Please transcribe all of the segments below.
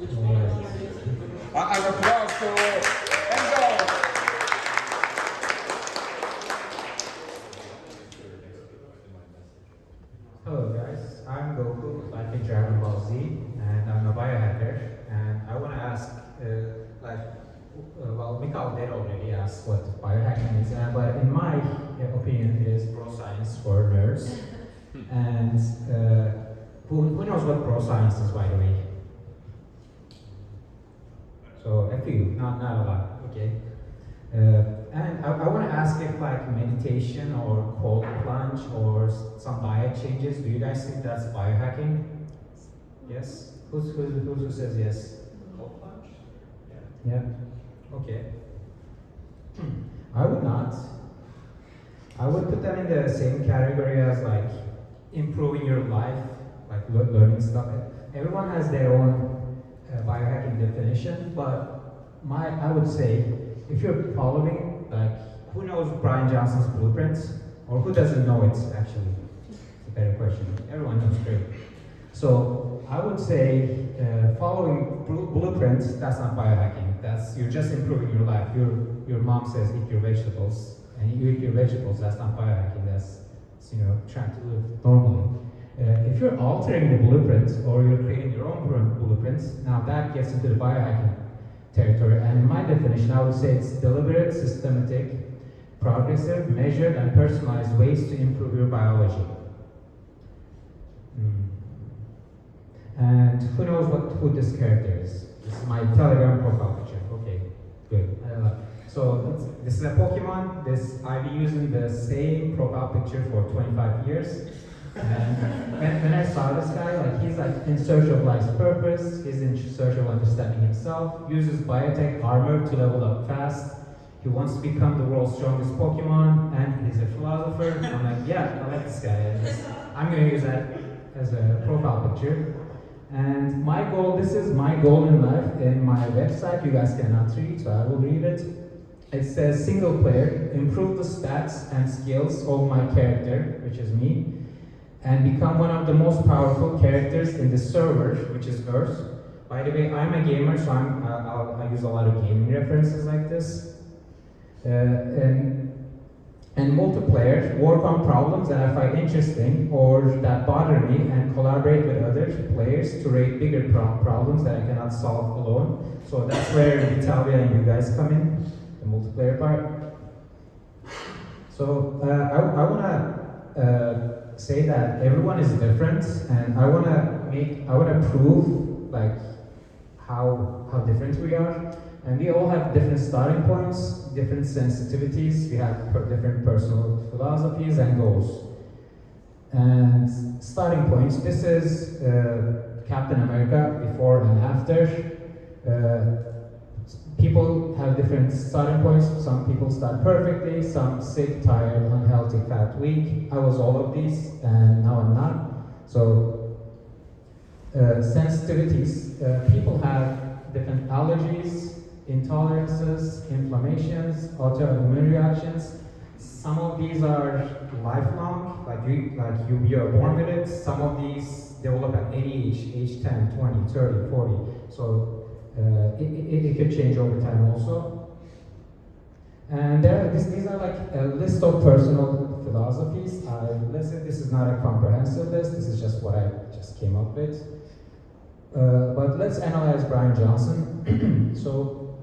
An applause to Enzo. Hello guys, I'm Goku, like in Dragon Ball Z, and I'm a biohacker. And I want to ask, well, Mikhail did already ask what biohacking is, but in my opinion, it is bro science for nerds. And who knows what bro science is, by the way? So a few, not a lot, okay. And I want to ask if like meditation or cold plunge or some diet changes, do you guys think that's biohacking? Yes? Who says yes? Cold plunge? Yeah. Okay. I would not. I would put them in the same category as like improving your life, like learning stuff. Everyone has their own biohacking definition, but I would say if you're following, like, who knows Brian Johnson's blueprints? Or who doesn't know it, actually? It's a better question. Everyone knows, great. So I would say following blueprints, that's not biohacking. You're just improving your life. Your mom says eat your vegetables, and you eat your vegetables, that's not biohacking. That's trying to live normally. If you're altering the blueprints or you're creating your own blueprints, now that gets into the biohacking territory. And in my definition, I would say it's deliberate, systematic, progressive, measured, and personalized ways to improve your biology. And who knows who this character is? This is my Telegram profile picture. Okay, good. So this is a Pokemon. I've been using the same profile picture for 25 years. And when I saw this guy, he's in search of life's purpose, he's in search of understanding himself, uses biotech armor to level up fast, he wants to become the world's strongest Pokemon, and he's a philosopher. I'm like, yeah, I like this guy. I'm going to use that as a profile picture. And my goal, this is my goal in life, in my website, you guys cannot read, so I will read it. It says, single player, improve the stats and skills of my character, which is me, and become one of the most powerful characters in the server, which is Earth. By the way, I'm a gamer, so I use a lot of gaming references like this. And multiplayer, work on problems that I find interesting or that bother me, and collaborate with other players to rate bigger problems that I cannot solve alone. So that's where Vitalia and you guys come in, the multiplayer part. So I want to say that everyone is different, and I want to prove like how different we are, and we all have different starting points, different sensitivities, we have different personal philosophies and goals. And starting points, this is Captain America before and after. People have different starting points. Some people start perfectly, some sick, tired, unhealthy, fat, weak. I was all of these, and now I'm not. So, sensitivities. People have different allergies, intolerances, inflammations, autoimmune reactions. Some of these are lifelong, you are born with it. Some of these develop at any age 10, 20, 30, 40. So, it could change over time also. And these are like a list of personal philosophies. This is not a comprehensive list, this is just what I just came up with. But let's analyze Brian Johnson. So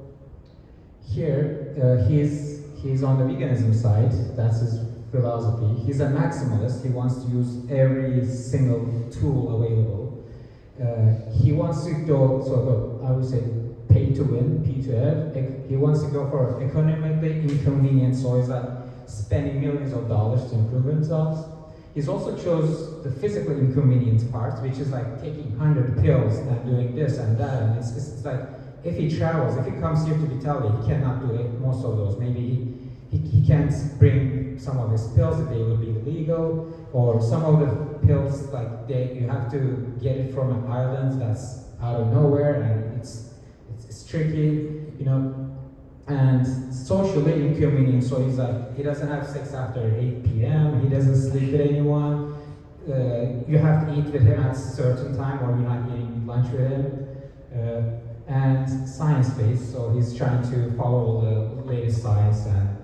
here, he's on the veganism side, that's his philosophy. He's a maximalist, he wants to use every single tool available. He wants to go, I would say, pay to win, P to F. He wants to go for economically inconvenient, so he's like spending millions of dollars to improve himself. He's also chose the physical inconvenient part, which is like taking 100 pills and doing this and that. And it's like, if he travels, if he comes here to Italy, he cannot do most of those. Maybe he can't bring some of his pills if they would be illegal, or some of the pills, you have to get it from an island that's out of nowhere, and it's tricky, and socially inconvenient. So he doesn't have sex after 8 p.m. He doesn't sleep with anyone. You have to eat with him at a certain time, or you're not eating lunch with him. and science-based. So he's trying to follow all the latest science and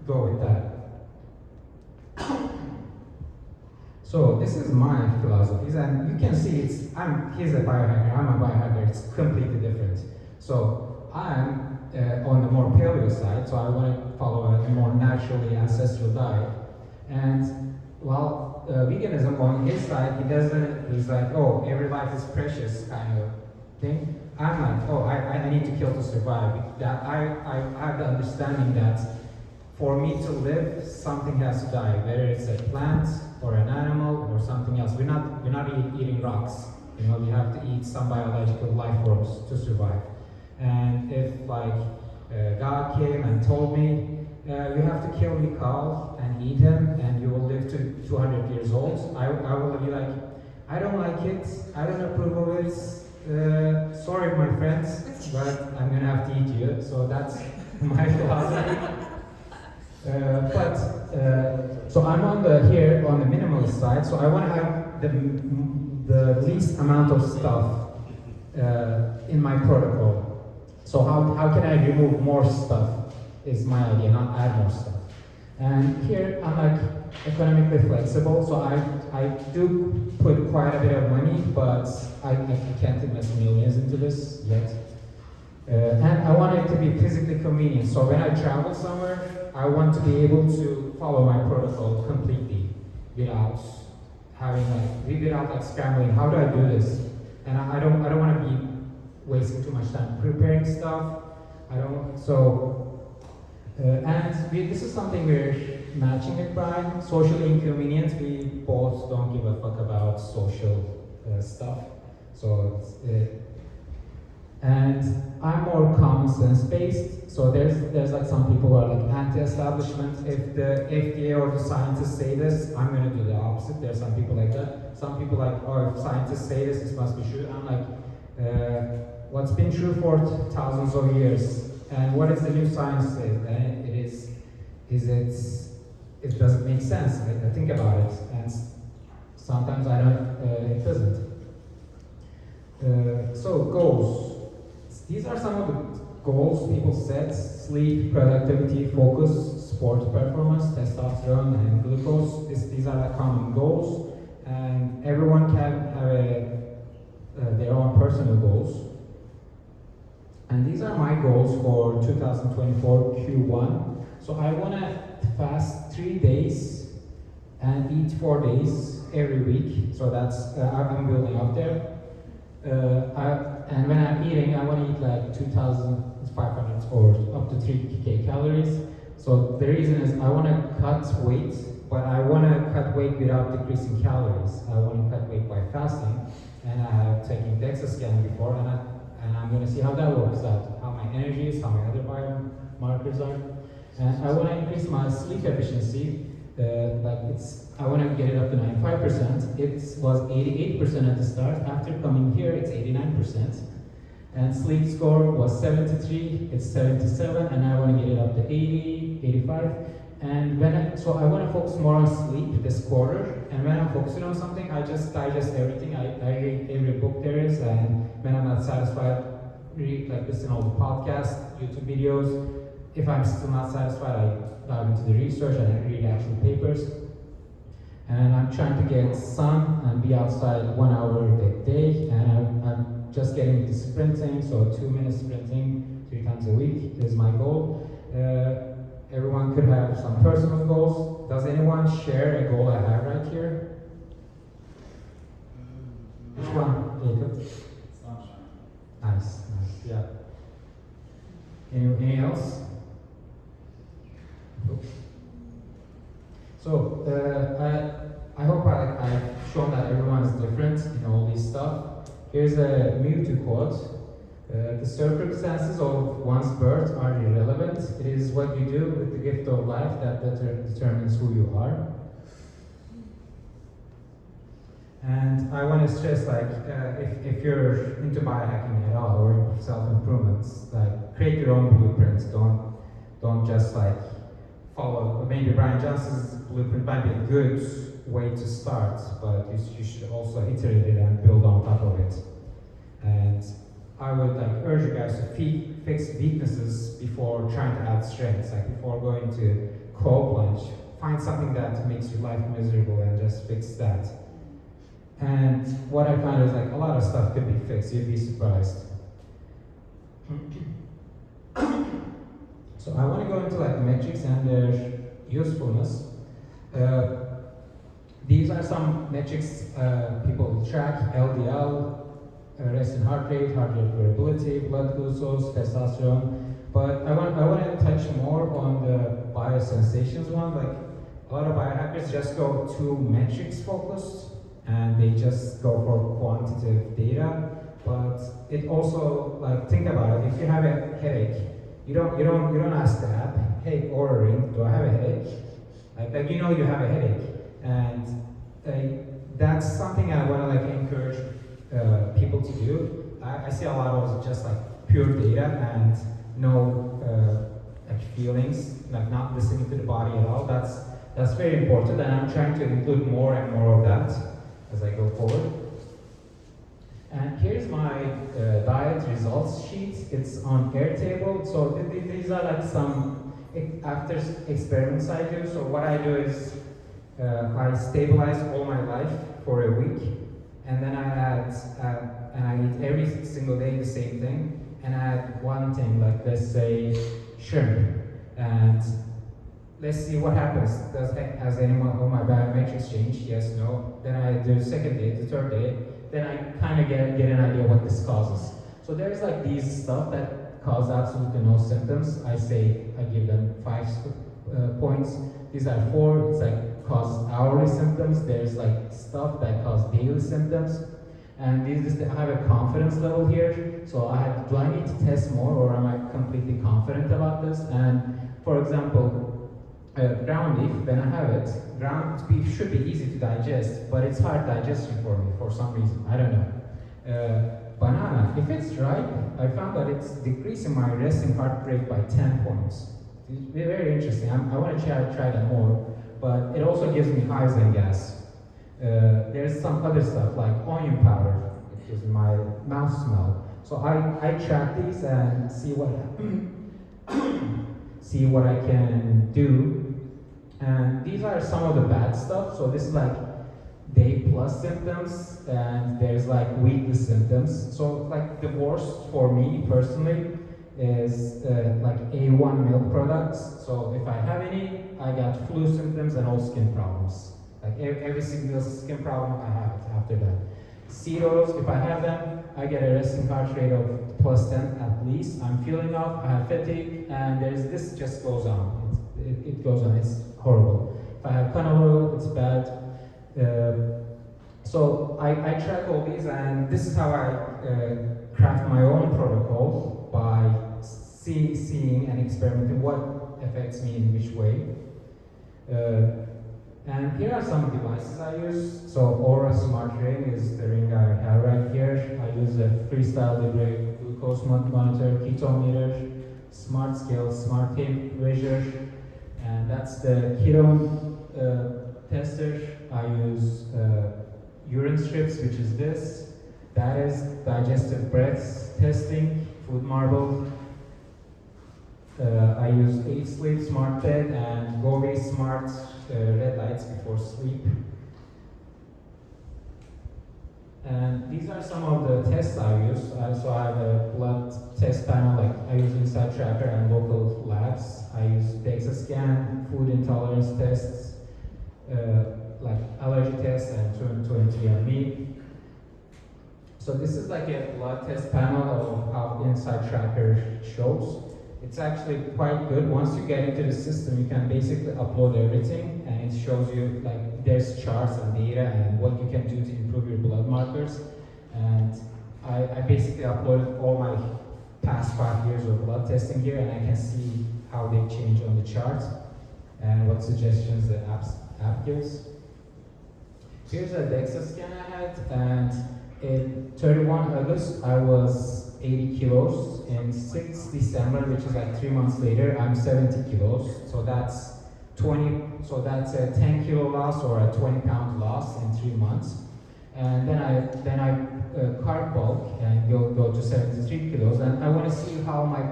go with that. So this is my philosophies, and you can see he's a biohacker, I'm a biohacker, it's completely different. So I'm on the more paleo side, so I want to follow a more naturally ancestral diet. And while veganism on his side, he's like, oh, every life is precious kind of thing. I'm like, oh, I need to kill to survive. That I have the understanding that for me to live, something has to die, whether it's a plant or an animal or something else. We're not eating rocks. You know, we have to eat some biological life forms to survive. And if God came and told me, you have to kill the cow and eat him, and you will live to 200 years old, I will be like, I don't like it. I don't approve of it. Sorry, my friends, but I'm gonna have to eat you. So that's my philosophy. So I'm on the minimalist side. So I want to have the least amount of stuff in my protocol. So how can I remove more stuff is my idea, not add more stuff. And here I'm like economically flexible, so I do put quite a bit of money, but I can't invest millions into this yet. And I want it to be physically convenient. So when I travel somewhere, I want to be able to follow my protocol completely without scrambling. How do I do this? And I don't want to be wasting too much time preparing stuff. This is something we're matching with Brian. Socially inconvenient. We both don't give a fuck about social stuff. And I'm more common sense based. So there's like some people who are like anti-establishment. If the FDA or the scientists say this, I'm gonna do the opposite. There's some people like that. Some people like, oh, if scientists say this, this must be true. I'm like, what's been true for thousands of years, and what does the new science say? And it doesn't make sense. I think about it, and sometimes I don't. It doesn't. So goals. These are some of the goals people set: sleep, productivity, focus, sport performance, testosterone, and glucose. These are the common goals, and everyone can have their own personal goals. And these are my goals for 2024 Q1. So I want to fast 3 days and eat 4 days every week. So that's I'm building up there. And when I'm eating, I want to eat like 2,500 or up to 3K calories. So the reason is I want to cut weight, but I want to cut weight without decreasing calories. I want to cut weight by fasting, and I have taken DEXA scan before, and I'm going to see how that works out, how my energy is, how my other biomarkers are. And I want to increase my sleep efficiency. I want to get it up to 95%. It was 88% at the start. After coming here, it's 89%. And sleep score was 73, it's 77, and I want to get it up to 80, 85. And I want to focus more on sleep this quarter. And when I'm focusing on something, I just digest everything. I read every book there is, and when I'm not satisfied, listen to all the podcasts, YouTube videos. If I'm still not satisfied, I dive into the research and I read actual papers. And I'm trying to get sun and be outside 1 hour a day. And I'm just getting into sprinting, so 2 minutes sprinting 3 times a week is my goal. Everyone could have some personal goals. Does anyone share a goal I have right here? Which one, Jacob? Nice, yeah. Anything else? So I hope I've shown that everyone is different in all this stuff. Here's a Mewtwo quote. The circumstances of one's birth are irrelevant. It is what you do with the gift of life that determines who you are. And I want to stress, if you're into biohacking at all or self-improvement, create your own blueprints. Don't just follow. Maybe Brian Johnson's blueprint might be a good way to start, but you should also iterate it and build on top of it. fix weaknesses before trying to add strengths, like before going to cold plunge. Find something that makes your life miserable and just fix that. And what I found is like a lot of stuff could be fixed. You'd be surprised. So I want to go into like metrics and their usefulness. These are some metrics people track: LDL, resting heart rate variability, blood glucose, testosterone. But I want to touch more on the biosensations one. Like a lot of biohackers just go too metrics focused and they just go for quantitative data. But it also, like, think about it. If you have a headache, you don't ask the app, hey, Oura Ring, do I have a headache? Like you know you have a headache, and that's something I want to like encourage people to do. I see a lot of just like pure data and no like feelings, like not listening to the body at all. That's very important, and I'm trying to include more and more of that as I go forward. And here's my diet results sheet. It's on Airtable. So these are like some after experiments I do. So what I do is I stabilize all my life for a week, and then I add and I eat every single day the same thing, and I add one thing, like let's say shrimp, and let's see what happens. Has any of my biometrics changed? Yes, no. Then I do the second day, the third day. Then I kind of get an idea what this causes. So there's like these stuff that cause absolutely no symptoms. I give them 5 points. These are 4. It's like cause hourly symptoms. There's like stuff that cause daily symptoms. And I have a confidence level here. So do I need to test more, or am I completely confident about this? And for example, ground beef, when I have it, ground beef should be easy to digest, but it's hard digestion for me for some reason. I don't know. Banana, if it's ripe, I found that it's decreasing my resting heart rate by 10 points. It's very interesting. I want to try that more, but it also gives me highs and gas. There's some other stuff like onion powder. It gives me my mouth smell. So I track these and see what I can do. And these are some of the bad stuff. So this is like day plus symptoms, and there's like weekly symptoms. So like the worst for me personally is like A1 milk products. So if I have any, I got flu symptoms and all skin problems. Like every single skin problem, I have it after that. Cereals, if I have them, I get a resting heart rate of +10 at least. I'm feeling off, I have fatigue, and this just goes on. It goes on, it's horrible. If I have canola oil, it's bad. So I track all these, and this is how I craft my own protocol by seeing and experimenting what affects me in which way. And here are some devices I use. So Aura Smart Ring is the ring I have right here. I use a Freestyle Libre glucose monitor, ketone meter, Smart Scale, Smart Tape measure, and that's the ketone tester. I use urine strips, which is this. That is digestive breaths testing, food marble. I use 8 Sleep Smart Bed and Goku Smart red lights before sleep. And these are some of the tests I use. So I have a blood test panel, like I use Inside Tracker and local labs. I use DEXA scan, food intolerance tests, like allergy tests, and 23andMe. So this is like a blood test panel of how Inside Tracker shows. It's actually quite good. Once you get into the system, you can basically upload everything, and it shows you like there's charts and data and what you can do to improve your blood markers. And I basically uploaded all my past 5 years of blood testing here, and I can see how they change on the chart and what suggestions the app gives. Here's a DEXA scan I had, and in 31 August, I was 80 kilos. In 6 December, which is like 3 months later, I'm 70 kilos. So that's a 10 kilo loss or a 20 pound loss in 3 months. And then I carb bulk and go to 73 kilos. And I want to see how my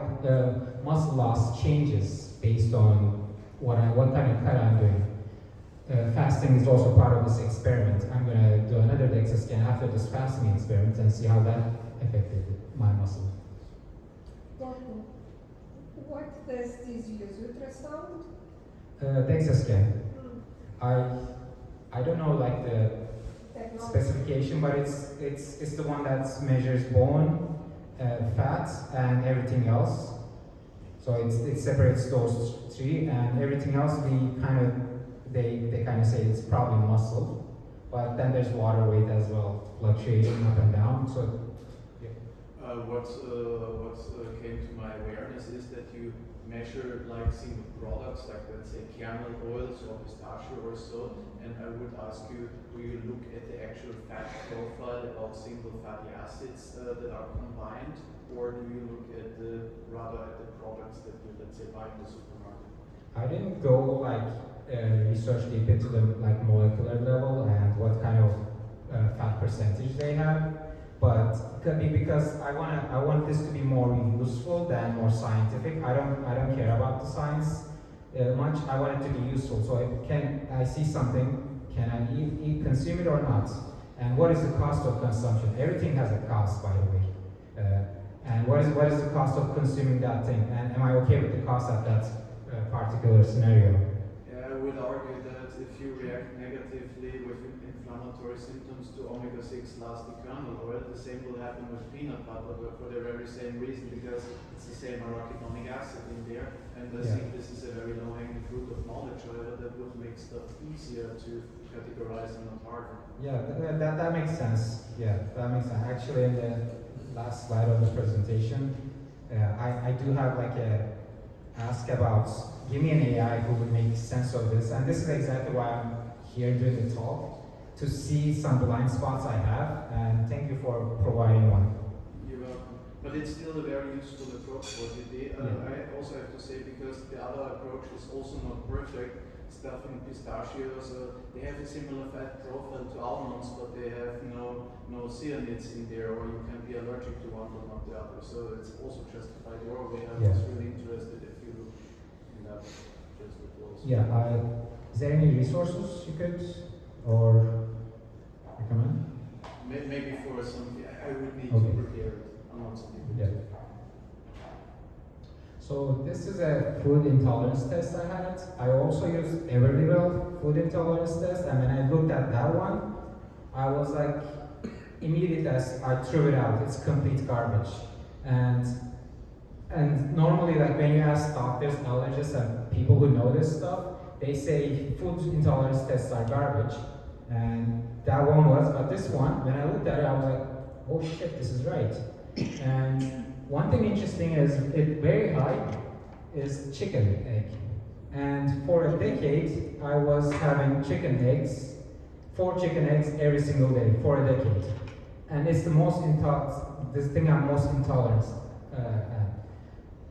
muscle loss changes based on what kind of cut I'm doing. Fasting is also part of this experiment. I'm going to do another DEXA scan after this fasting experiment and see how that affected my muscle. Goku, what test is used? Ultrasound? DEXA scan. I don't know like the specification, but it's the one that measures bone, fat, and everything else. So it separates those three, and everything else they kind of say it's probably muscle, but then there's water weight as well, fluctuating up and down. So what came to my awareness is that you measure like single products, like let's say kernel oils or pistachio or so, and I would ask you, do you look at the actual fat profile about single fatty acids that are combined, or do you look at rather at the products that you, let's say, buy in the supermarket? I didn't go like research deep into the like molecular level and what kind of fat percentage they have, but because I want this to be more useful than more scientific. I don't care about the science much. I want it to be useful. So I see something, can I consume it or not? And what is the cost of consumption? Everything has a cost, by the way. And what is the cost of consuming that thing? And am I okay with the cost at that particular scenario? Yeah, I would argue that if you react negatively with inflammatory symptoms to omega-6 lastic kernel oil, the same will happen with peanut butter, but for the very same reason, because it's the same arachidonic acid in there, and I think this is a very low-hanging fruit of knowledge, however, that would make stuff easier to categorize and not harder. Yeah, that makes sense. Yeah, that makes sense. Actually, in the last slide of the presentation, I do have like a ask about, give me an AI who would make sense of this, and this is exactly why I'm here doing the talk, to see some blind spots I have, and thank you for providing one. You're welcome. But it's still a very useful approach for today. I also have to say, because the other approach is also not perfect, stuff in pistachios, they have a similar fat profile to almonds, but they have no cyanids in there, or you can be allergic to one but not the other. So it's also justified your way. I was really interested if you look in that just close. Yeah, is there any resources you could or recommend? Maybe for something I would need Okay. to prepare it. I'm not something. Yeah. So this is a food intolerance test I had. I also used Everlywell food intolerance test, and when I looked at that one, I was like, immediately I threw it out. It's complete garbage. And normally, like when you ask doctors, allergists, and people who know this stuff, they say food intolerance tests are garbage. And that one was, but this one, when I looked at it, I was like, oh shit, this is right. And one thing interesting is it very high is chicken egg. And for a decade, I was having 4 chicken eggs every single day for a decade. And it's this thing I'm most intolerant at.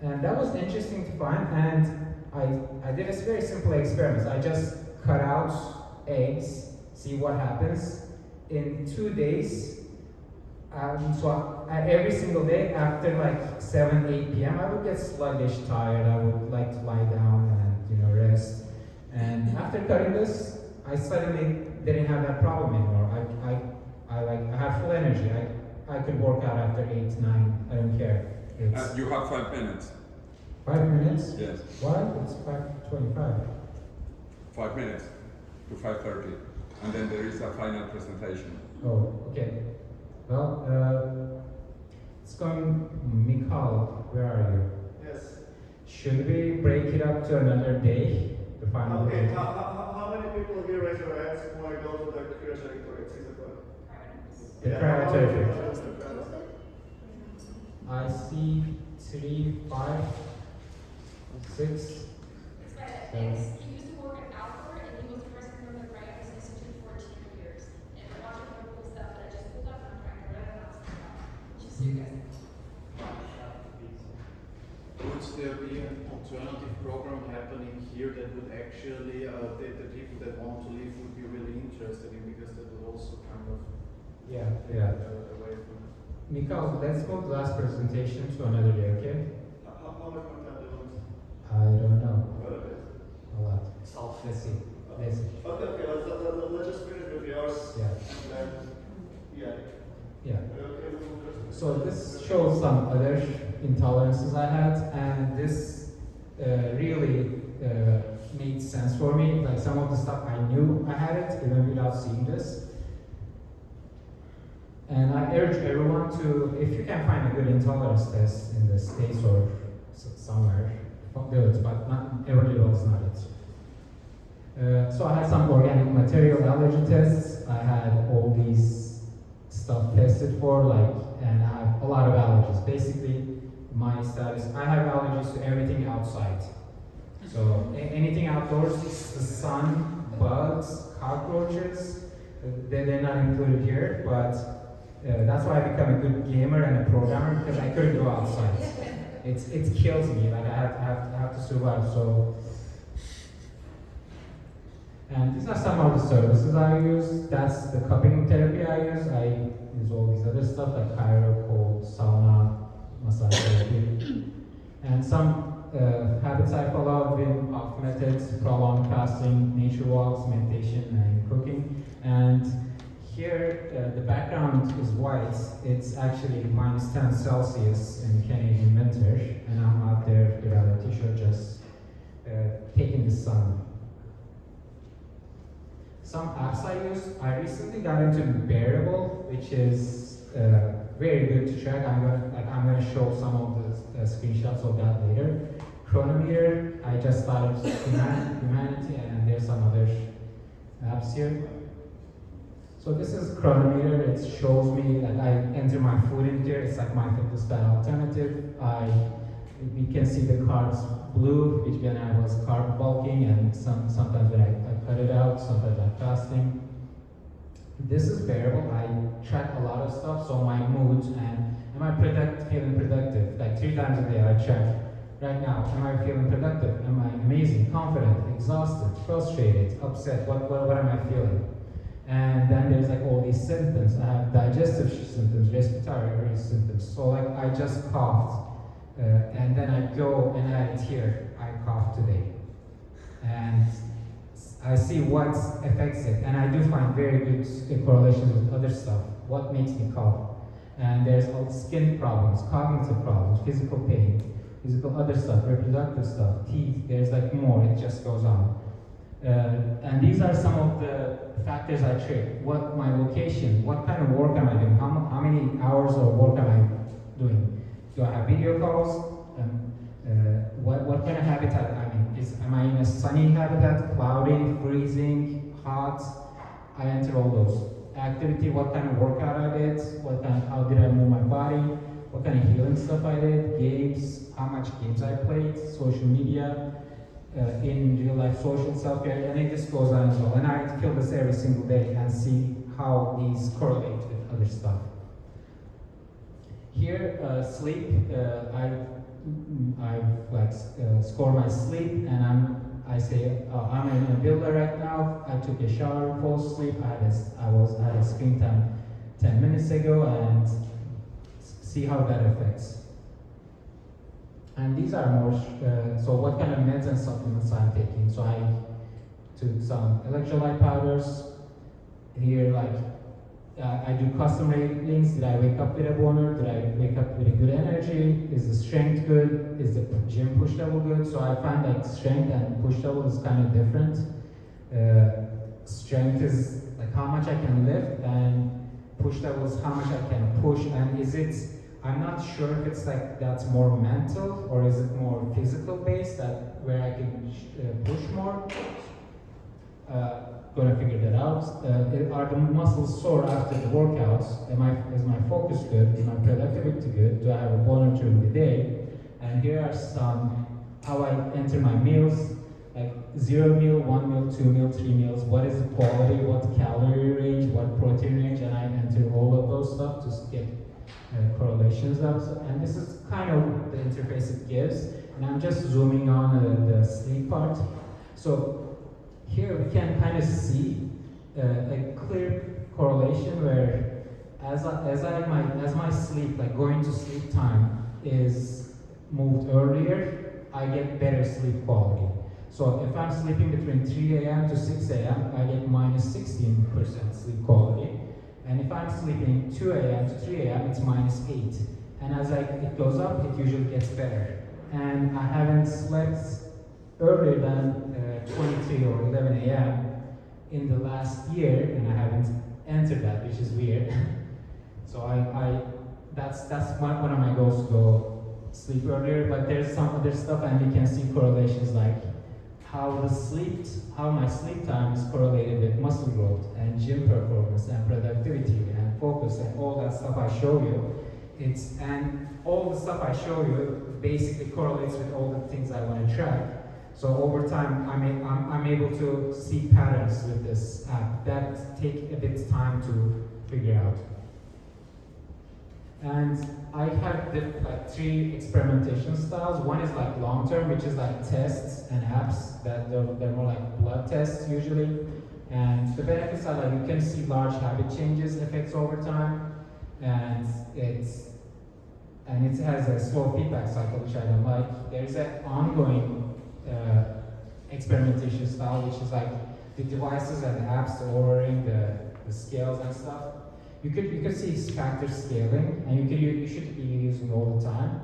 And that was interesting to find, and I did a very simple experiment. I just cut out eggs, see what happens. In 2 days, every single day after like 7, 8 p.m., I would get sluggish, tired. I would like to lie down and rest. And after cutting this, I suddenly didn't have that problem anymore. I have full energy. I could work out after 8, 9. I don't care. You have 5 minutes. 5 minutes? Yes. Why? It's 5:25. 5 minutes to 5:30, and then there is a final presentation. Oh, okay. Well, it's going. Mikhail, where are you? Yes. Should we break it up to another day? The final Okay, day? how many people here raise your hands when I go to the cryotherapy at 6 o'clock? The cryotherapy. I see 3, 5, 6. He used to work at Alford, and he was the president of the Cryonis Institute for 14 years. And a lot of really cool stuff that I just pulled up, and I'm trying to write it out. Just so you guys know. Would there be an alternative program happening here that would actually, the people that want to leave would be really interested in, because that would also kind of Yeah. away from Mikhail, let's move the last presentation to another day, okay? How much more time do you want? I don't know. Quite a bit. A lot. Let's see. Let's see. Okay, let's just finish with yours. Yeah. And then, yeah. Yeah. Okay, we'll go. So this shows some other intolerances I had, and this really made sense for me. Like some of the stuff I knew I had it even without seeing this. And I urge everyone to, if you can find a good intolerance test in the States or somewhere, do it, but not every level is not it. So I had some organic material allergy tests. I had all these stuff tested for, like, and I have a lot of allergies. Basically, my status, I have allergies to everything outside. So anything outdoors, the sun, bugs, cockroaches, they're not included here, but that's why I become a good gamer and a programmer, because I couldn't go outside. It kills me, like I have to survive, so. And these are some of the services I use. That's the cupping therapy I use. I use all these other stuff like cryo, cold, sauna, massage therapy. And some habits I follow, Wim Hof methods, prolonged fasting, nature walks, meditation, and cooking. And here, the background is white. It's actually -10 Celsius in Canadian winter, and I'm out there without a t-shirt, just taking the sun. Some apps I use, I recently got into Bearable, which is very good to track. I'm gonna show some of the screenshots of that later. Chronometer, I just started Humanity, and there's some other apps here. So this is Chronometer. It shows me that I enter my food in here. It's like my FitnessPal alternative. We can see the carbs blue, which when I was carb bulking, and sometimes when I cut it out, sometimes I'm fasting. This is Bearable. I track a lot of stuff, so my mood and am I feeling productive? Like 3 times a day I check. Right now, am I feeling productive? Am I amazing, confident, exhausted, frustrated, upset? What am I feeling? And then there's like all these symptoms. I have digestive symptoms, respiratory symptoms. So like I just coughed, and then I go and add it here. I coughed today, and I see what affects it. And I do find very good correlations with other stuff. What makes me cough? And there's all skin problems, cognitive problems, physical pain, physical other stuff, reproductive stuff, teeth. There's like more. It just goes on. And these are some of the factors I check. What my location, what kind of work am I doing? How many hours of work am I doing? Do I have video calls? What kind of habitat I'm in? Am I in a sunny habitat, cloudy, freezing, hot? I enter all those. Activity, what kind of workout I did? How did I move my body? What kind of healing stuff I did? Games, how much games I played, social media. In real life social self-care, and it just goes on as well. And I feel this every single day and see how these correlate with other stuff. Here, sleep, I score my sleep, and I say I'm in a builder right now. I took a shower, fall asleep. I had a screen time 10 minutes ago, and see how that affects. And these are more, so what kind of meds and supplements I'm taking. So I took some electrolyte powders. Here, like, I do custom ratings. Did I wake up with a boner? Did I wake up with a good energy? Is the strength good? Is the gym push level good? So I find like strength and push level is kind of different. Strength is like how much I can lift, and push level is how much I can push. And I'm not sure if it's like that's more mental or is it more physical based, that where I can push more. Gonna figure that out. Are the muscles sore after the workouts? Is my focus good? Is my productivity good? Do I have a boner during the day? And here are some how I enter my meals, like 0 meal, 1 meal, 2 meal, 3 meals. What is the quality? What calorie range? What protein range? And I enter all of those stuff to get correlations up. And this is kind of the interface it gives. And I'm just zooming on the sleep part. So here we can kind of see a clear correlation where as my sleep like going to sleep time is moved earlier, I get better sleep quality. So if I'm sleeping between 3 a.m. to 6 a.m., I get minus 16% sleep quality. And if I'm sleeping 2 a.m. to 3 a.m., it's minus 8. And as it goes up, it usually gets better. And I haven't slept earlier than 23 or 11 a.m. in the last year, and I haven't entered that, which is weird. So that's one of my goals, to go sleep earlier. But there's some other stuff, and you can see correlations like how my sleep time is correlated with muscle growth and gym performance and productivity and focus and all that stuff I show you. And all the stuff I show you basically correlates with all the things I want to track. So over time, I'm able to see patterns with this app that take a bit of time to figure out. And I have like 3 experimentation styles. One is like long-term, which is like tests and apps that they're more like blood tests usually. And the benefits are like you can see large habit changes effects over time, and it has a slow feedback cycle, which I don't like. There's an ongoing experimentation style, which is like the devices and the apps ordering the scales and stuff. You could see factor scaling, and you should be using all the time.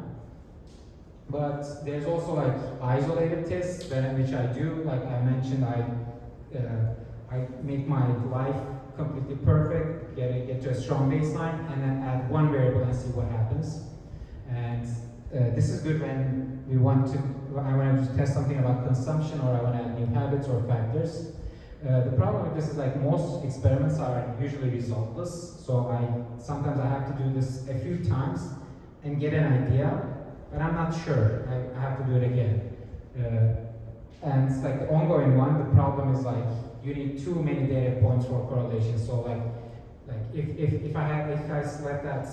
But there's also like isolated tests, which I do. Like I mentioned, I make my life completely perfect, get to a strong baseline, and then add one variable and see what happens. And this is good when I want to test something about consumption, or I want to add new habits or factors. The problem with this is like most experiments are usually resultless, so sometimes I have to do this a few times and get an idea, but I'm not sure. I have to do it again. And it's like the ongoing one, the problem is like you need too many data points for correlation. So like if I slept at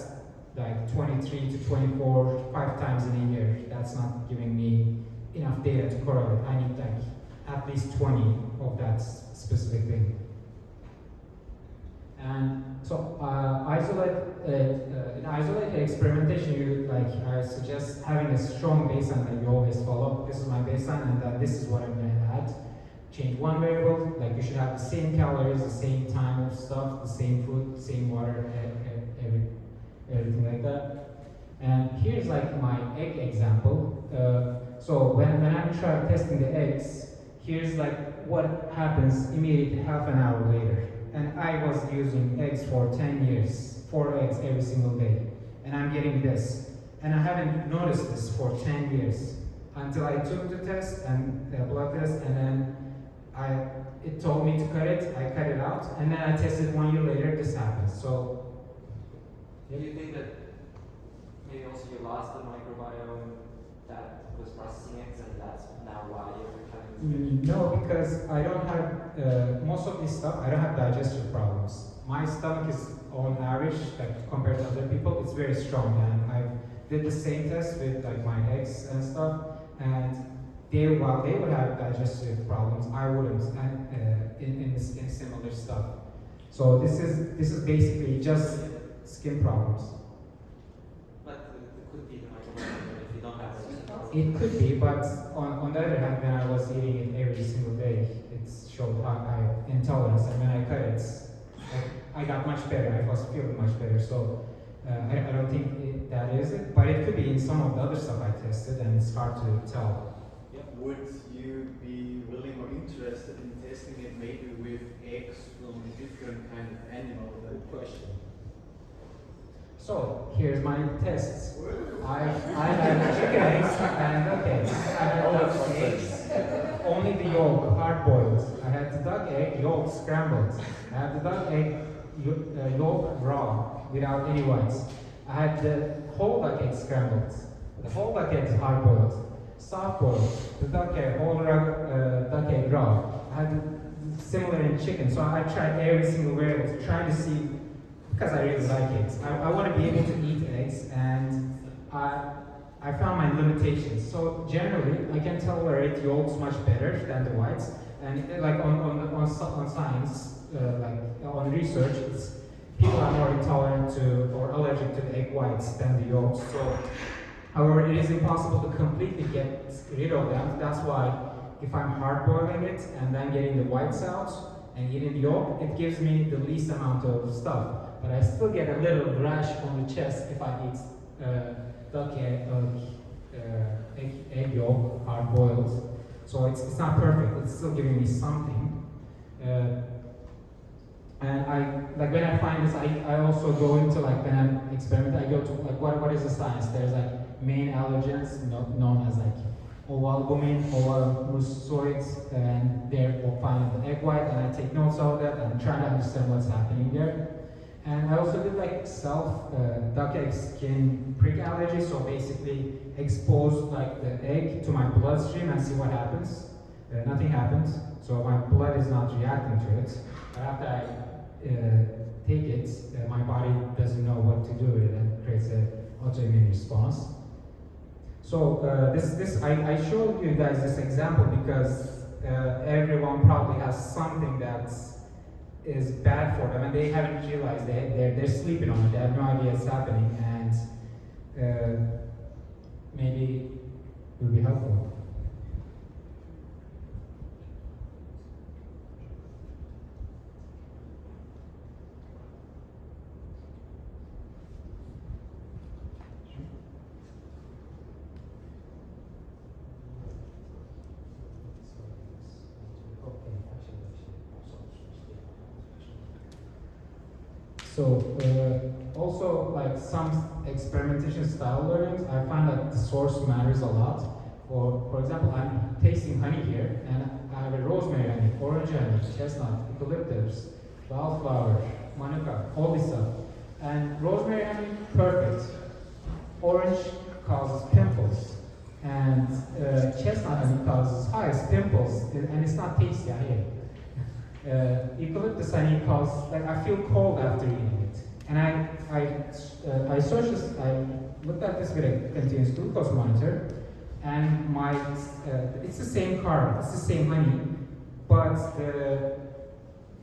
like 23 to 24 5 times in a year, that's not giving me enough data to correlate. I need like at least 20 of that specific thing. And so in isolated experimentation, I suggest having a strong baseline that you always follow. This is my baseline, and that this is what I'm going to add. Change one variable, like you should have the same calories, the same time of stuff, the same food, the same water, everything like that. And here's like my egg example. So when I try testing the eggs, here's like what happens immediately half an hour later. And I was using eggs for 10 years, 4 eggs every single day. And I'm getting this. And I haven't noticed this for 10 years until I took the test and the blood test, and then it told me to cut it, I cut it out, and then I tested 1 year later, this happened. So, Do you think that maybe also you lost the microbiome that was processing eggs, and that's now why you're having no, because I don't have, most of this stuff, I don't have digestive problems. My stomach is on average, like compared to other people, it's very strong, and I did the same test with like my eggs and stuff, and while they would have digestive problems, I wouldn't, in similar stuff. So this is basically just skin problems. But it could be the microbiome if you don't have it. It could be, but on the other hand, when I was eating it every single day, it showed high intolerance, and when I cut it, I got much better. I was feeling much better. So I don't think that is it, but it could be in some of the other stuff I tested, and it's hard to tell. Would you be willing or interested in testing it maybe with eggs from a different kind of animal? That question. So here's my tests. I had chicken eggs and duck eggs. I had duck eggs, only the yolk, hard boiled. I had the duck egg yolk scrambled. I had the duck egg yolk raw without any whites. I had the whole duck egg scrambled. The whole duck egg is hard boiled. Soft boiled, the duck egg, whole duck egg raw. I had similar in chicken, so I tried every single variable to try to see, because I really like eggs. I want to be able to eat eggs, and I found my limitations. So generally, I can tolerate yolks much better than the whites, and like on science, like on research, people are more intolerant to or allergic to the egg whites than the yolks. So, however, it is impossible to completely get rid of them. That's why if I'm hard boiling it and then getting the whites out and eating the yolk, it gives me the least amount of stuff. But I still get a little rash on the chest if I eat duck egg yolk, hard boiled. So it's not perfect. It's still giving me something. And like when I find this, I also go into like when I'm experimenting, I go to like what is the science? There's like main allergens known as like ovalbumin, ovalmucoids, and they're found in the egg white, and I take notes of that and try to understand what's happening there. And I also did like duck egg skin prick allergy, so basically expose like the egg to my bloodstream and see what happens. Nothing happens, so my blood is not reacting to it. But after I take it, my body doesn't know what to do with it and creates an autoimmune response. So I showed you guys this example because everyone probably has something that is bad for them and they haven't realized they're sleeping on it. They have no idea it's happening, and maybe it will be helpful. So also like some experimentation style learnings, I find that the source matters a lot. For example, I'm tasting honey here, and I have a rosemary honey, orange honey, chestnut, eucalyptus, wildflower, manuka, all this stuff. And rosemary honey, perfect. Orange causes pimples, and chestnut honey causes highest pimples, and it's not tasty either. Eucalyptus honey causes, like I feel cold after eating it. And I searched this, I looked at this with a continuous glucose monitor, and it's the same carb, it's the same honey, but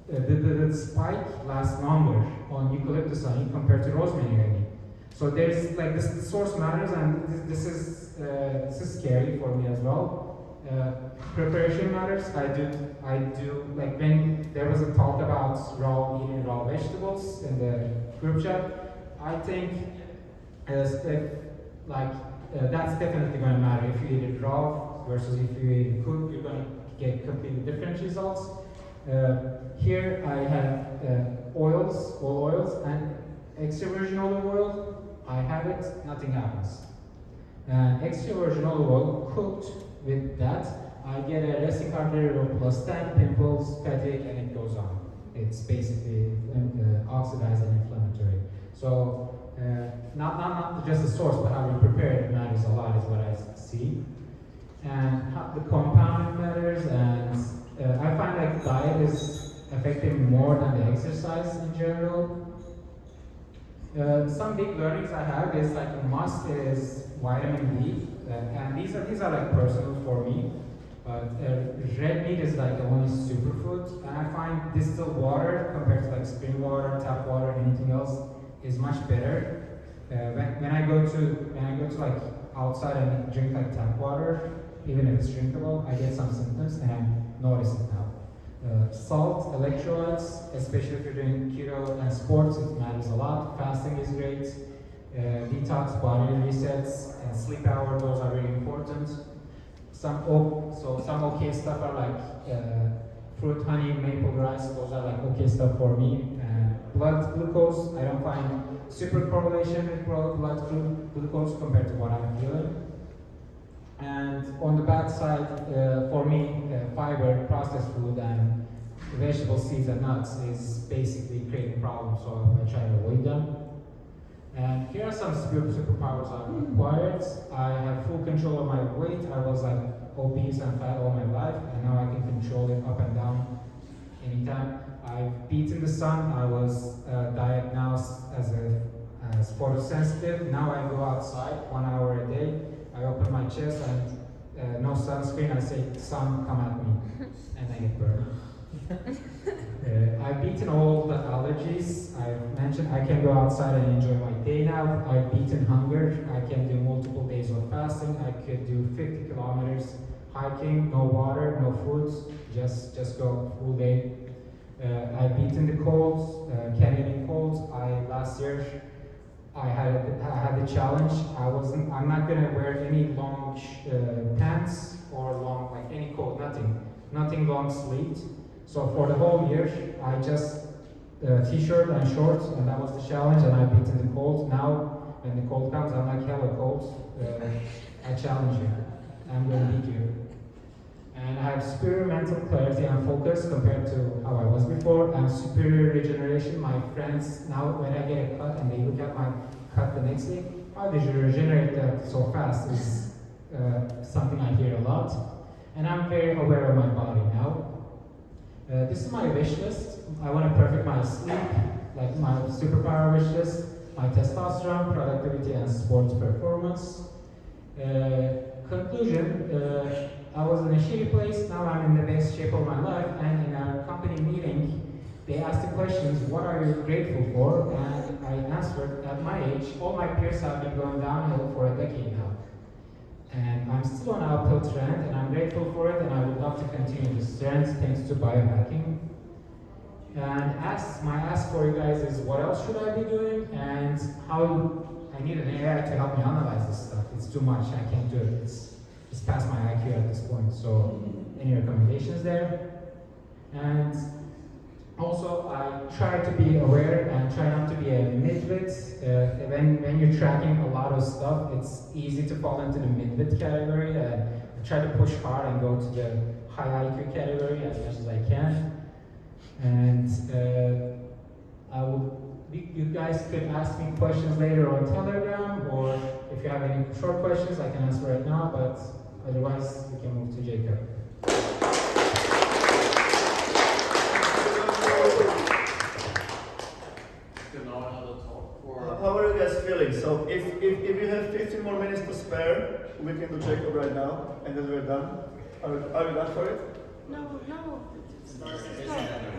the spike lasts longer on eucalyptus honey compared to rosemary honey. So there's like this, the source matters, and this is scary for me as well. Preparation matters. I do like when there was a talk about eating raw vegetables in the group chat. I think that's definitely going to matter. If you eat it raw versus if you eat it cooked, you're going to get completely different results. Here I have all oils, and extra virgin olive oil. I have it, nothing happens. Extra virgin olive oil cooked with that, I get a resting heart rate of +10, pimples, fatigue, and it goes on. It's basically oxidized and inflammatory. So not just the source, but how we prepare it matters a lot, is what I see. And the compound matters, and I find like diet is affecting more than the exercise in general. Some big learnings I have is like a must is vitamin D, and these are like personal for me. But red meat is like the only superfood, and I find distilled water compared to like spring water, tap water, anything else is much better. When I go to like outside and drink like tap water, even if it's drinkable, I get some symptoms, and I notice it now. Salt, electrolytes, especially if you're doing keto and sports, it matters a lot. Fasting is great. Detox, body resets, and sleep hour, those are really important. Some okay stuff are like fruit, honey, maple rice, those are like okay stuff for me. Blood glucose, I don't find super correlation with blood glucose compared to what I'm feeling. And on the bad side, for me, fiber, processed food, and vegetable seeds and nuts is basically creating problems, so I try to avoid them. And here are some superpowers I've acquired. I have full control of my weight. I was like obese and fat all my life, and now I can control it up and down anytime. I've beaten the sun. I was diagnosed as photosensitive. Now I go outside 1 hour a day. I open my chest and no sunscreen. I say, sun, come at me, and I get burned. I've beaten all the allergies. I've mentioned I can go outside and enjoy my day now. I've beaten hunger. I can do multiple days of fasting. I could do 50 kilometers hiking, no water, no food, just go full day. I've beaten the colds, canyoning colds. Last year I had the challenge. I'm not gonna wear any long pants or long, like any coat, nothing long sleeved. So for the whole year, I just t-shirt and shorts, and that was the challenge. And I've beaten the cold. Now, when the cold comes, I'm like hella cold. I challenge you. I'm gonna beat you. And I have superior mental clarity and focus compared to how I was before, and superior regeneration. My friends now, when I get a cut and they look at my cut the next day, how did you regenerate that so fast? Is something I hear a lot. And I'm very aware of my body now. This is my wish list. I want to perfect my sleep, like my superpower wish list, my testosterone, productivity, and sports performance. Conclusion, I was in a shitty place, now I'm in the best shape of my life, and in a company meeting, they asked the questions, what are you grateful for? And I answered, at my age, all my peers have been going downhill for a decade now. And I'm still on an uphill trend, and I'm grateful for it, and I would love to continue this trend thanks to biohacking. And my ask for you guys is, what else should I be doing, and how I need an AI to help me analyze this stuff. It's too much, I can't do it. It's past my IQ at this point. So, any recommendations there? And also, I try to be aware and try not to be a midwit. When you're tracking a lot of stuff, it's easy to fall into the midwit category. I try to push hard and go to the high IQ category as much as I can. And you guys could ask me questions later on Telegram, or if you have any short questions, I can answer right now, but otherwise, we can move to Jacob. How are you guys feeling? So if you have 15 more minutes to spare, we can do Jacob right now, and then we're done. Are you done for it? No. It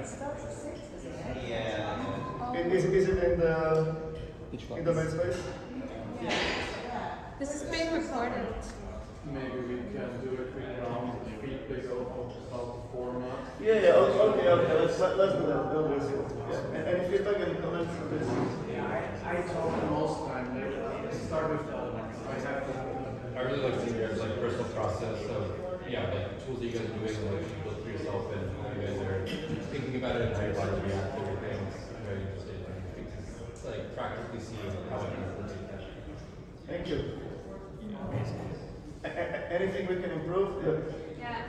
starts at 6, isn't it? Yeah. Is it in the main space? Yeah. This is being recorded. Maybe we can do a quick round of feedback about the format. Yeah, okay. Let's do that. Any feedback, any comments? I talk the most time. Let's start with the other ones. I really like seeing your like personal process of like tools that you guys are doing and like you build for yourself and how you guys are thinking about it and how your body reacts to everything. It's very interesting. It's like practically seeing how I can implement that. Thank you. Anything we can improve? Yeah,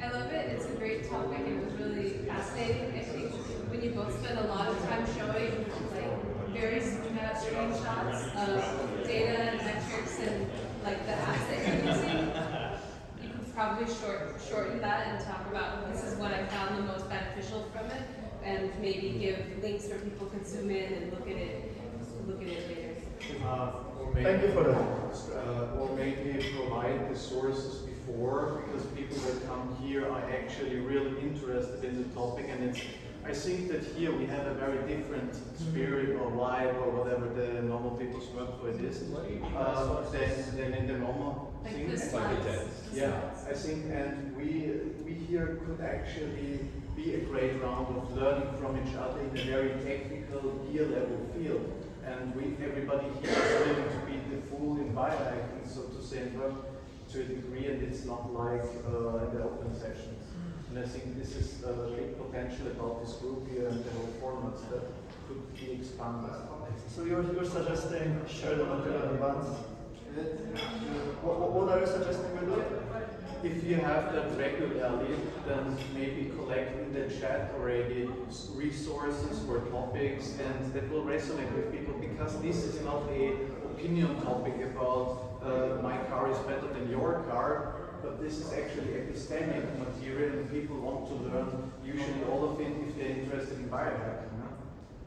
I love it. It's a great topic. It was really fascinating. I think when you both spend a lot of time showing like very schematic screenshots of data and metrics and like the apps that you're using, you could probably shorten that and talk about this is what I found the most beneficial from it, and maybe give links where people can zoom in and look at it later. Thank you for that. Or maybe provide the sources before, because people that come here are actually really interested in the topic, and I think that here we have a very different spirit or vibe or whatever the normal people's work for it is than in the normal Like thing. the slides. Yeah, I think, and we here could actually be a great round of learning from each other in a very technical, gear level field. And everybody here is willing to be the fool in biohacking, so to say, and work to a degree, and it's not like the open sessions. And I think this is a big potential about this group here and the whole formats that could be expanded. So you're suggesting share the material in advance? What are you suggesting we do? If you have that regularly, then maybe collect in the chat already resources for topics, and that will resonate with people, because this is not a opinion topic about my car is better than your car, but this is actually epistemic material, and people want to learn usually all of it if they're interested in biohacking.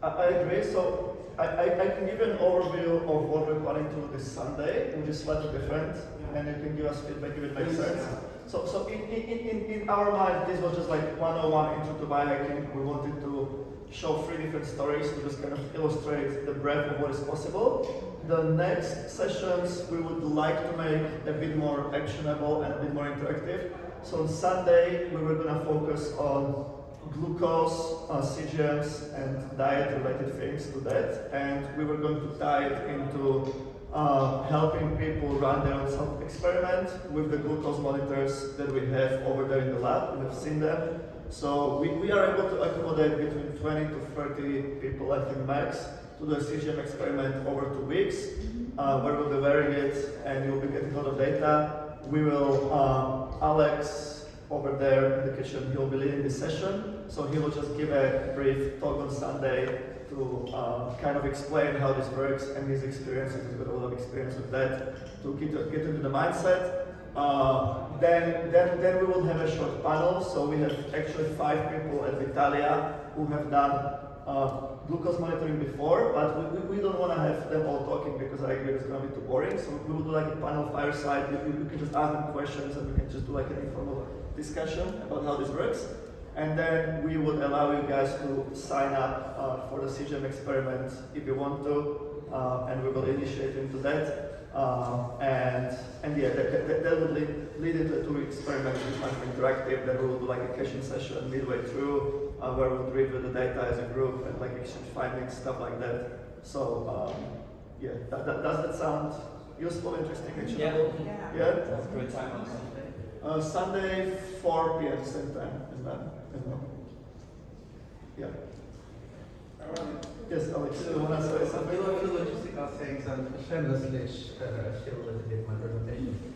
I agree. So I can give you an overview of what we're planning to do this Sunday, which is slightly different, and you can give us feedback if it makes sense. So in our mind, this was just like 101 intro to biohacking. We wanted to show 3 different stories to just kind of illustrate the breadth of what is possible. The next sessions we would like to make a bit more actionable and a bit more interactive. So on Sunday, we were going to focus on glucose, CGMs, and diet-related things to that. And we were going to dive into helping people run their own self-experiment with the glucose monitors that we have over there in the lab. We have seen them. So we are able to accommodate between 20 to 30 people, I think max, to do a CGM experiment over 2 weeks, where we'll be wearing it and you'll be getting a lot of data. We will, Alex over there in the kitchen, he'll be leading this session. So he will just give a brief talk on Sunday to kind of explain how this works and his experiences. He's got a lot of experience with that to get into the mindset. Then we will have a short panel. So we have actually 5 people at Vitalia who have done glucose monitoring before, but we don't want to have them all talking because I agree it's going to be too boring. So we will do like a panel fireside. You can just ask them questions and we can just do like an informal discussion about how this works. And then we would allow you guys to sign up for the CGM experiment if you want to, and we will initiate you into that. And yeah, that would lead into a 2-week experiment which is kind of interactive. Then we will do like a caching session midway through where we'll review the data as a group and like exchange findings, stuff like that. So yeah, does that sound useful, interesting, actionable? Yeah. That's a great time on Sunday. Sunday, 4 p.m. same time as well. Yeah. Yes, Alex, you want to say something? A few logistical things and shamelessly share a little bit my presentation.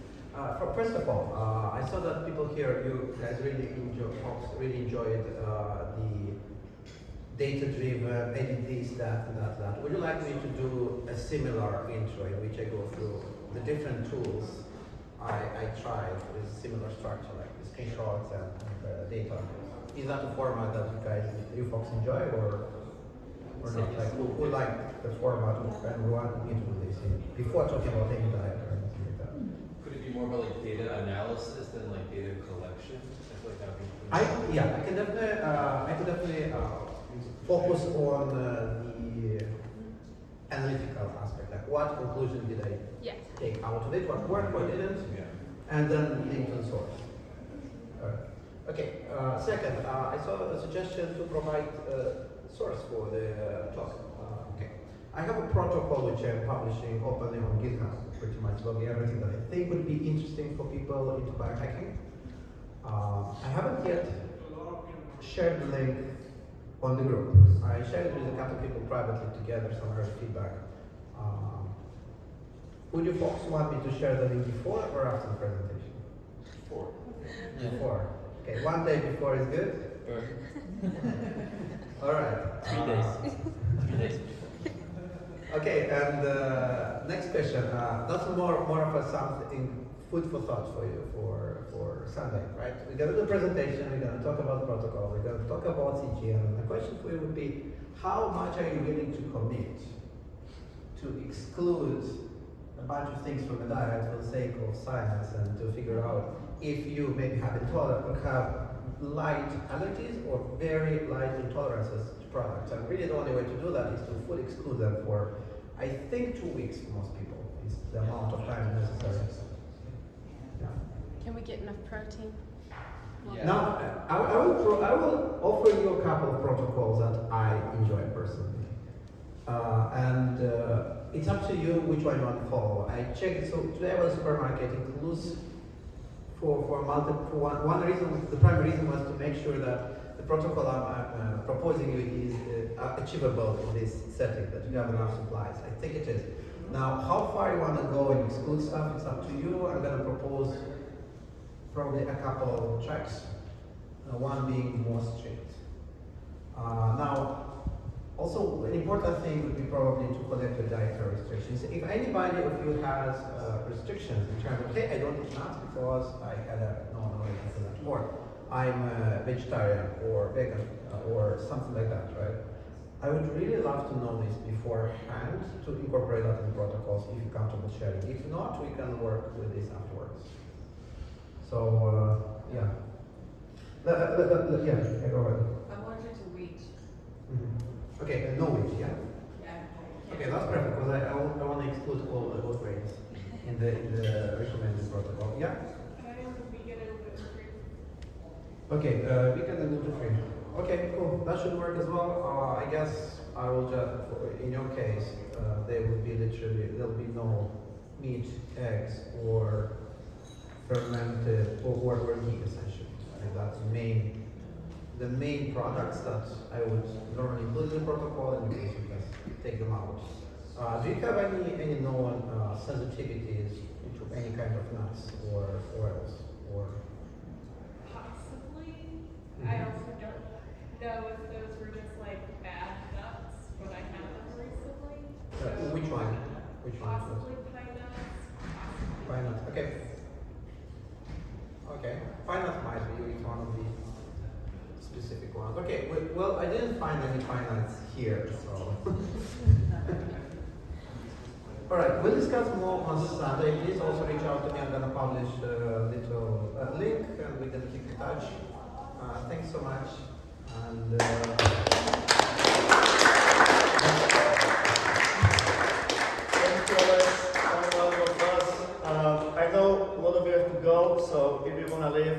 First of all, I saw that people here, you guys really enjoyed the data-driven, edit this, that. Would you like me to do a similar intro in which I go through the different tools I tried with similar structure, like the screenshots and data? Is that a format that you folks enjoy, or not? Like, who like the format and we want me to do this before talking about any diet or anything like that? Could it be more about like data analysis than like data collection? I feel like that would be I can definitely focus on the analytical aspect, like what conclusion did I take out of it, what worked, what didn't, and then link to the source. Okay. Second, I saw a suggestion to provide source for the talk. Okay. I have a protocol which I'm publishing openly on GitHub, pretty much about everything that I think would be interesting for people into biohacking. I haven't yet shared the link on the group. I shared it with a couple of people privately to gather some early feedback. Would you folks want me to share the link before or after the presentation? Before. Before. Okay, one day before is good? All right. 3 days. 3 days. Okay, and next question. That's more of a something food for thought for you for Sunday, right? We're gonna do a presentation. We're gonna talk about the protocol. We're gonna talk about CGM. And the question for you would be, how much are you willing to commit to exclude a bunch of things from the diet for the sake of science and to figure out if you maybe have intolerance or have light allergies or very light intolerances to products. And really the only way to do that is to fully exclude them for, I think, 2 weeks for most people is the amount of time necessary. Yeah. Can we get enough protein? Yeah. Now, I will offer you a couple of protocols that I enjoy personally. It's up to you which one you want to follow. I checked, so today I was supermarket includes for one reason, the primary reason was to make sure that the protocol I'm proposing you is achievable in this setting, that you have enough supplies. I think it is. Now, how far you want to go and exclude stuff, it's up to you. I'm going to propose probably a couple of tracks, one being more strict. Now, also an important thing would be probably to collect the dietary restrictions. If anybody of you has restrictions in terms of, hey, I don't eat nuts because I had or I'm a vegetarian or vegan or something like that, right? I would really love to know this beforehand to incorporate that in protocols if you're comfortable sharing. If not, we can work with this afterwards. So yeah. Yeah, go ahead. I'm allergic to wheat. Okay, no wheat, yeah. Yeah. Okay, that's perfect because I want to exclude all grains in the recommended protocol. Yeah. I am vegan and gluten-free. Okay, vegan and gluten free. Okay, cool. That should work as well. I guess I will just, in your case, there'll be no meat, eggs, or fermented or ghee essentially. And that's the main products that I would normally include in the protocol, and you can just take them out. Do you have any known sensitivities to any kind of nuts or oils or? Possibly. I also don't know if those were just like bad nuts, but I had them recently. So Which one? possibly pine nuts. Possibly. Pine nuts. Okay. Okay. Pine nuts might be one of the specific ones. Okay. Well, I didn't find any pine nuts here, so. All right. We'll discuss more on Sunday. Please also reach out to me. I'm gonna publish a little link, and we can keep in touch. Thanks so much. And. Thank you, Alex. Round of applause. I know a lot of you have to go, so if you want to leave,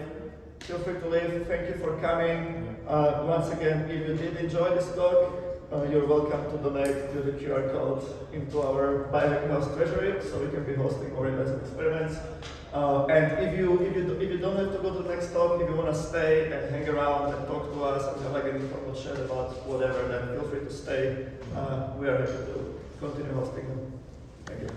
feel free to leave. Thank you for coming. Once again, if you did enjoy this talk, you're welcome to donate to the QR code into our Biohacking House treasury, so we can be hosting more events and experiments. And if you don't have to go to the next talk, if you want to stay and hang around and talk to us and have like an informal chat about whatever, then feel free to stay. We are happy to continue hosting them. Thank you.